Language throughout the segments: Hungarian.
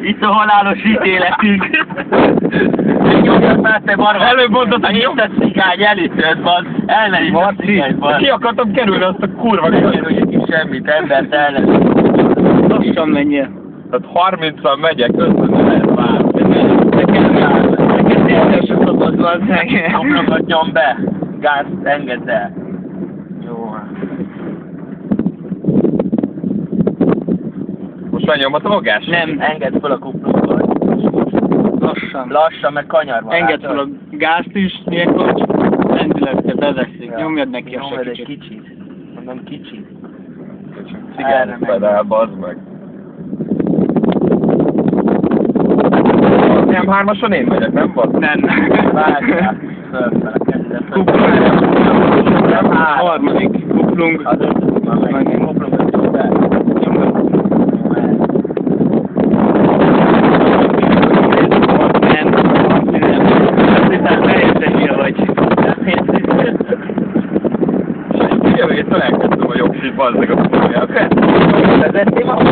Itt a halálos ítéletünk. Nyomjad már te barva. Előbb mondtad, hogy nyomd a cigány elütött, bad. Elmenít a cigány, bad. Ki akartam kerülni azt a kurva Én ugye kis semmit, embert ellenít. Lassan menjél. Tehát 30-al megyek, 50 lehet már. Neked érdes a szokott, Homlokot nyom be. Gázt engedd el. Jó. Most már nyomhat a logás? Nem, engedd fel a kuplunkat. Lassan. Lassan, mert kanyar van. Engedd fel a gázt is, ilyenkor lendülettel beveszik. Nyomjad neki a Nyomjad egy segítséget. kicsit. Mondom kicsit. Cigány pedál, bazd meg. Nem, hármason én megyek, nem bazd? Nem. Várjál. Fölfele, kezdve föl. Kuplung. Harmadik. Kuplung. Az ötödik már meg. Kuplungot nyom be. Jövő héten elkezdtem a jogsit, bazd meg a kurvját. Vezetném a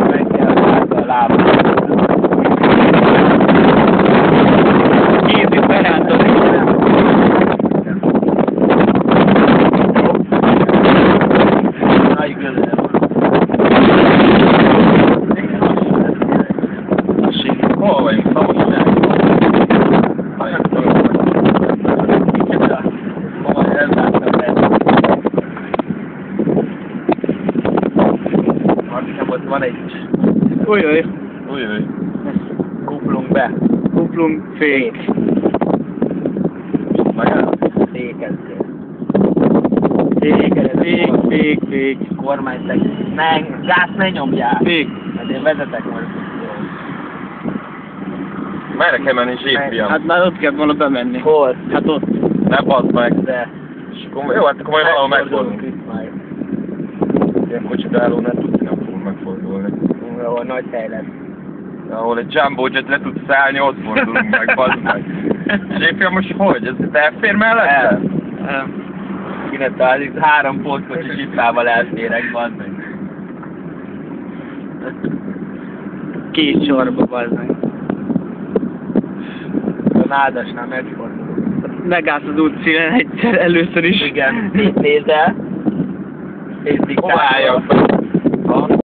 meg kell látni a lábát. Kézi berántani. Nagy közel. Hol vagyunk? Szabadság? Van egy Ujjaj. Ujjaj. kuplunk be. Kuplung fék. Fékeztél. Fék. Kormányt gázt ne nyomjál. Fék. Hát én vezetek majd. Merre kell menni, zsírfiam? Hát már ott kell volna bemenni. Hol? Hát ott. Ne bazd meg. De. És akkor, jó, hát akkor majd valahol megfordulunk. itt majd. Ilyen kocsidálónál tudsz nem fogunk megfordulni. Ahol nagy hely lesz. Ahol egy Jumbo Jet le tudsz szállni, ott fordulunk meg, bazd meg. Zsírfiam, most hogy? Ez elfér mellett? Kéne találni, 3 pótkocsi zsippával elférek, bazd meg. Két sorba, bazd meg. A nádasnál megfordulunk. Megállsz az útszínen egyszer először is. Igen, itt nézel. És Hova álljak?